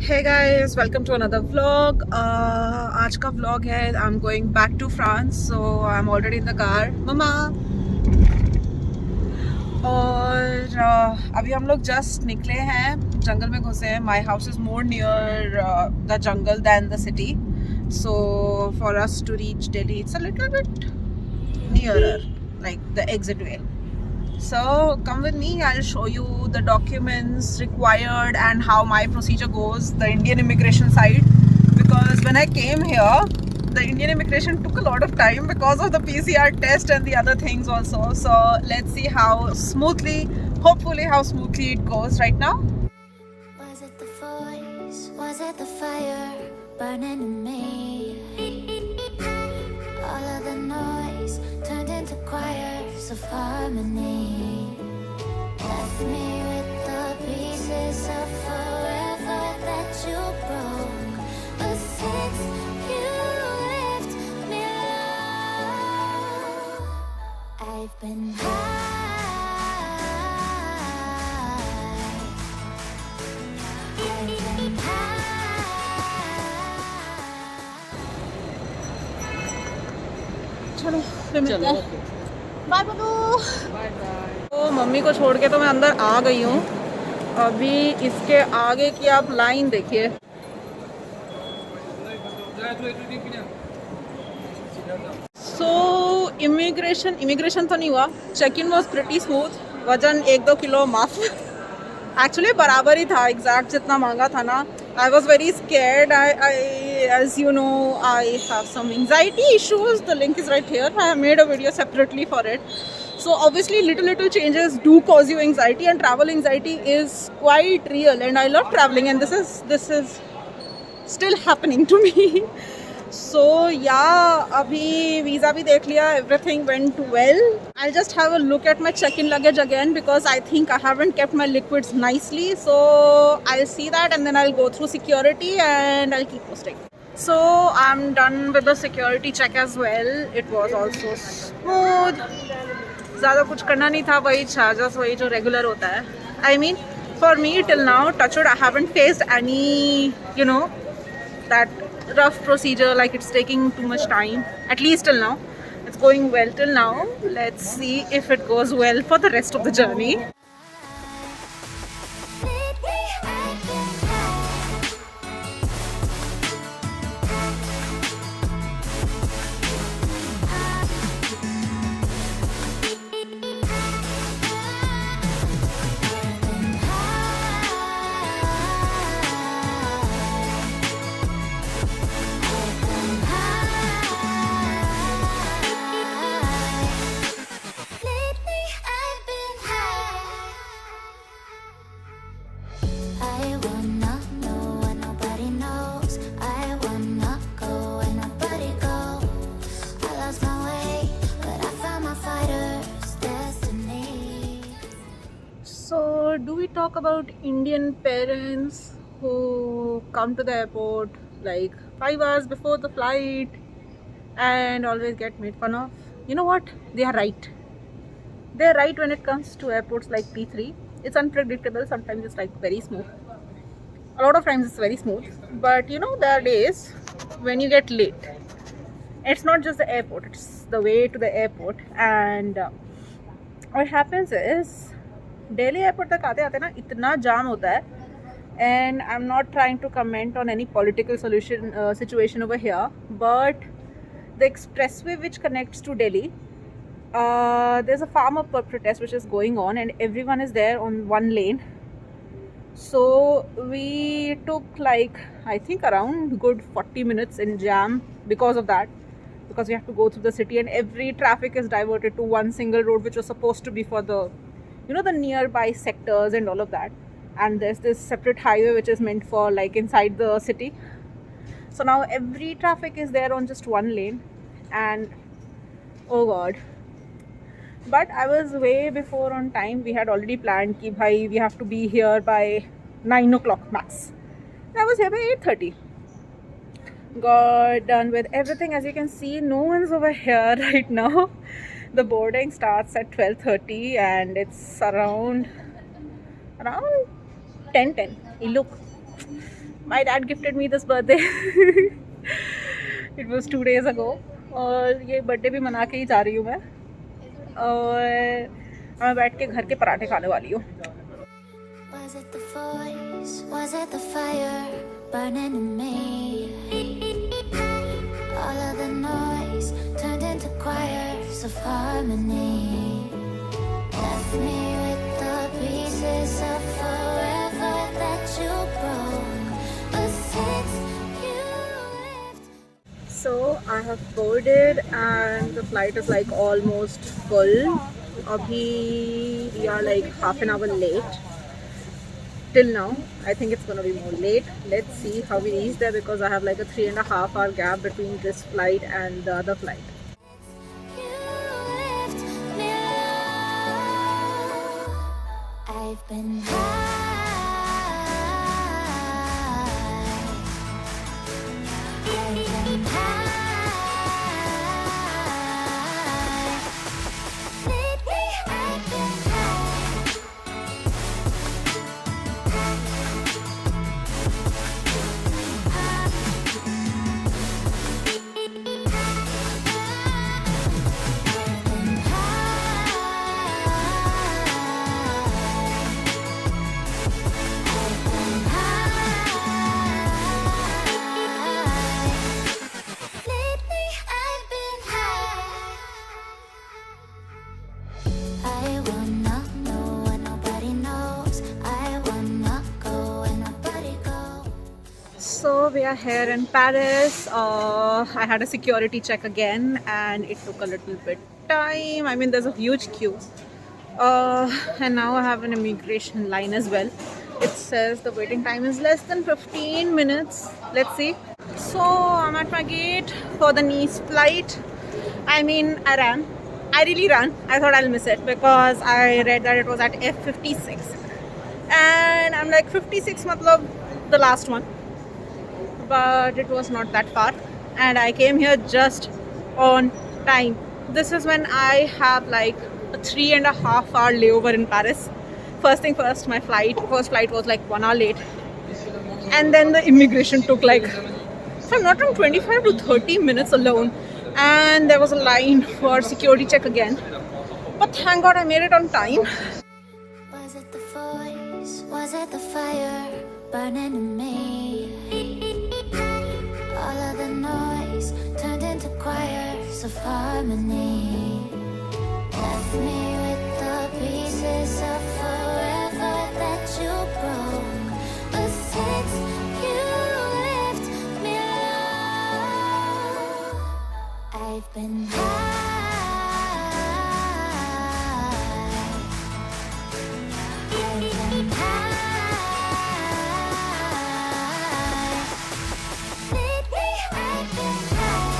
Hey guys, welcome to another vlog. आज का vlog है I'm going back to France, so I'm already in the car. Mama. और अभी हम लोग just निकले हैं, जंगल में घुसे हैं. My house is more near the jungle than the city, so for us to reach Delhi, it's a little bit nearer, like the exit way. So come with me, I'll show you the documents required and how my procedure goes, the Indian immigration side, because when I came here, the Indian immigration took a lot of time because of the PCR test and the other things also. So let's see how smoothly, hopefully how smoothly it goes right now. Was it the voice? Was it the fire burning in me? All of the noise turned into choirs of harmony. Left me with the pieces of forever that you broke. But since you left me alone, I've been high. I've been high. चलो फिर मिलते हैं. Bye बाबू. तो mummy को छोड़ के तो मैं अंदर आ गई हूँ. अभी इसके आगे की आप लाइन देखिए. सो इमिग्रेशन तो नहीं हुआ. Check in was pretty smooth. वजन 1-2 किलो माफ. एक्चुअली बराबर ही था, एग्जैक्ट जितना मांगा था ना. I was very scared. As you know, I have some anxiety issues. The link is right here. I have made a video separately for it. So obviously, little changes do cause you anxiety, and travel anxiety is quite real. And I love traveling, and this is still happening to me. So yeah, अभी visa भी देख लिया. Everything went well. I'll just have a look at my check-in luggage again because I think I haven't kept my liquids nicely. So I'll see that and then I'll go through security and I'll keep posting. So I'm done with the security check as well. It was also smooth. ज़्यादा कुछ करना नहीं था, वही charges वही जो regular होता है. I mean, for me till now, touch wood, I haven't faced any, that rough procedure, like it's taking too much time, at least till now. It's going well till now. Let's see if it goes well for the rest of the journey. Lately I've been high. I've been Lately I've been high. I wanna know what nobody knows. I wanna go where nobody goes. I lost my way, but I found my fighter's destiny. So, do we talk about Indian parents who come to the airport like 5 hours before the flight and always get made fun of? You know what? They are right. They're right when it comes to airports like T3. It's unpredictable. Sometimes it's like very smooth. A lot of times it's very smooth. But there are days when you get late. It's not just the airport, it's the way to the airport. And what happens is, Delhi airport तक आते आते ना इतना जाम होता है. And I'm not trying to comment on any political situation over here, but the expressway which connects to Delhi, there's a farmer protest which is going on and everyone is there on one lane. So we took I think around good 40 minutes in jam because of that, because we have to go through the city and every traffic is diverted to one single road which was supposed to be for the the nearby sectors and all of that. And there's this separate highway which is meant for inside the city. So now every traffic is there on just one lane, and oh god. But I was way before on time. We had already planned ki bhai we have to be here by 9 o'clock max. I was here by 8:30. Got done with everything. As you can see, no one's over here right now. The boarding starts at 12:30 and it's around 10:10. Look, My dad gifted me this birthday. It was 2 days ago. और ये birthday भी मना के ही जा रही हूँ मैं. और मैं बैठ के घर के पराठे खाने वाली हूँ. Was it the voice? Was it the fire burning in me? All of the noise turned into choirs of harmony. Left me with the pieces of forever that you broke. But since you left, So I have boarded and the flight is like almost full. Abhi we are like half an hour late. Till now, I think it's gonna be more late. Let's see how we reach there because I have like a 3.5 hour gap between this flight and the other flight. you left me alone. I've been high. I've been high. Lately I've been So we are here in Paris. I had a security check again and it took a little bit time. I mean, there's a huge queue. And now I have an immigration line as well. It says the waiting time is less than 15 minutes. Let's see. So I'm at my gate for the Nice flight. I mean, I ran. I really ran. I thought I'll miss it because I read that it was at F56. And I'm like, 56 matlab the last one. But it was not that far. And I came here just on time. This is when I have like a 3.5 hour layover in Paris. First thing first, my first flight was like 1 hour late. And then the immigration took like, if I'm not wrong, 25 to 30 minutes alone. And there was a line for security check again. But thank God I made it on time. Was it the voice? Was it the fire burning in me? All of the noise turned into choirs of harmony. Left me with the pieces of forever that you broke. But since you left me alone, I've been high. I've been high. Lately I've been high.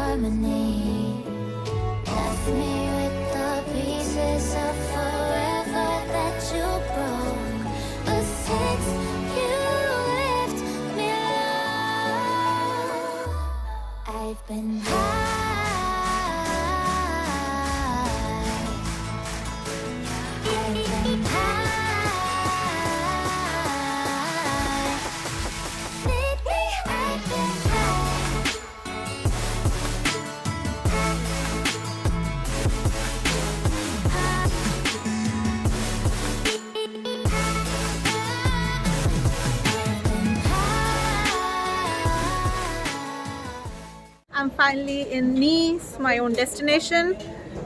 harmony. Left me with the pieces of forever that you broke. But since you left me alone, I've been high. I've been high. Lately I've been I'm finally in Nice, my own destination.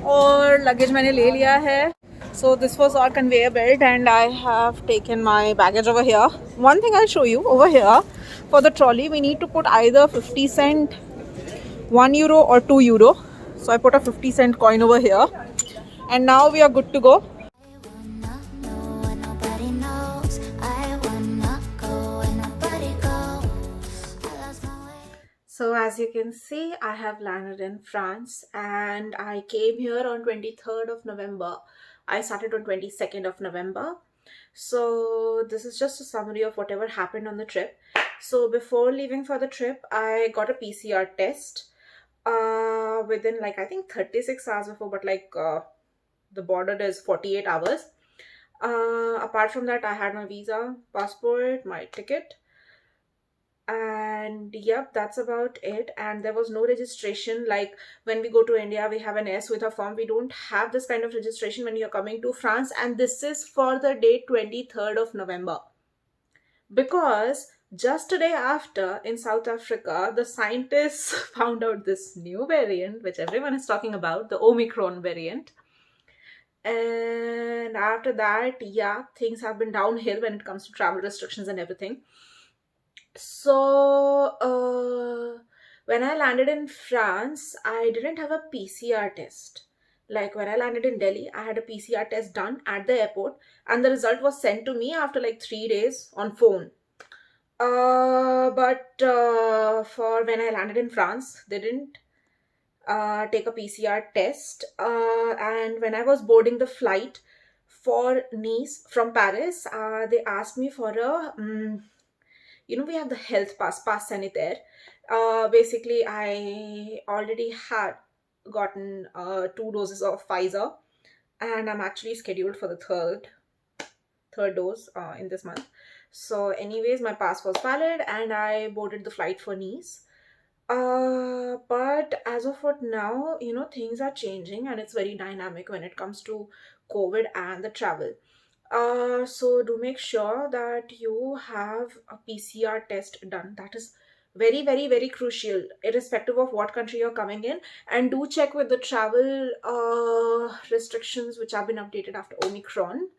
और luggage मैंने ले लिया है. So this was our conveyor belt and I have taken my baggage over here. One thing I'll show you over here, for the trolley we need to put either 50 cent, 1 euro or 2 euro. So I put a 50 cent coin over here and now we are good to go. I wanna know what nobody knows. I wanna go where nobody goes. I lost my way. So as you can see, I have landed in France and I came here on 23rd of November. I started on 22nd of November. So this is just a summary of whatever happened on the trip. So before leaving for the trip, I got a PCR test within like I think 36 hours before, but like the border is 48 hours. Apart from that, I had my visa, passport, my ticket, and yep, that's about it. And there was no registration like when we go to India we have an S with a form. We don't have this kind of registration when you're coming to France, and this is for the date 23rd of November, because just a day after in South Africa the scientists found out this new variant which everyone is talking about, the Omicron variant. And after that, yeah, things have been downhill when it comes to travel restrictions and everything. So when I landed in France, I didn't have a PCR test. Like when I landed in Delhi, I had a PCR test done at the airport and the result was sent to me after like 3 days on phone. But for when I landed in France, they didn't take a PCR test. And when I was boarding the flight for Nice from Paris, they asked me for a we have the health pass sanitaire. Basically I already had gotten 2 doses of Pfizer and I'm actually scheduled for the third dose in this month. So anyways, my pass was valid and I boarded the flight for Nice. But as of what now, things are changing and it's very dynamic when it comes to COVID and the travel. So do make sure that you have a PCR test done. That is very, very, very crucial, irrespective of what country you're coming in. And do check with the travel restrictions which have been updated after Omicron.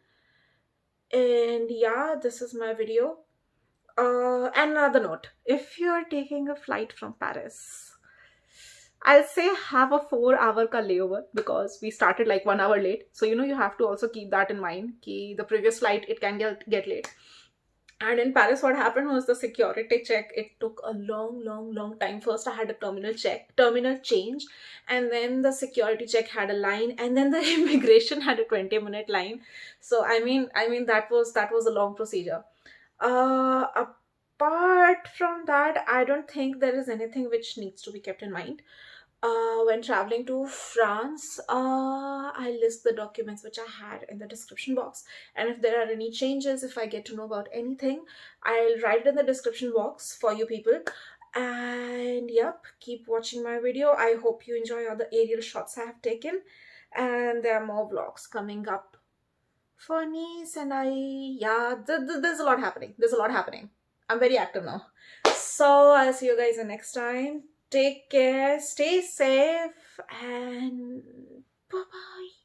And yeah, this is my video. And another note, if you're taking a flight from Paris, I'll say have a 4 hour ka layover because we started like 1 hour late. So you have to also keep that in mind. Ki the previous flight it can get late. And in Paris, what happened was the security check. It took a long time. First, I had a terminal change, and then the security check had a line, and then the immigration had a 20-minute line. So I mean that was a long procedure. Apart from that, I don't think there is anything which needs to be kept in mind. When traveling to France, I list the documents which I had in the description box, and if there are any changes, if I get to know about anything, I'll write it in the description box for you people. And yep, keep watching my video. I hope you enjoy all the aerial shots I have taken, and there are more vlogs coming up for Nice. And there's a lot happening. I'm very active now. So I'll see you guys the next time. Take care, stay safe, and bye-bye.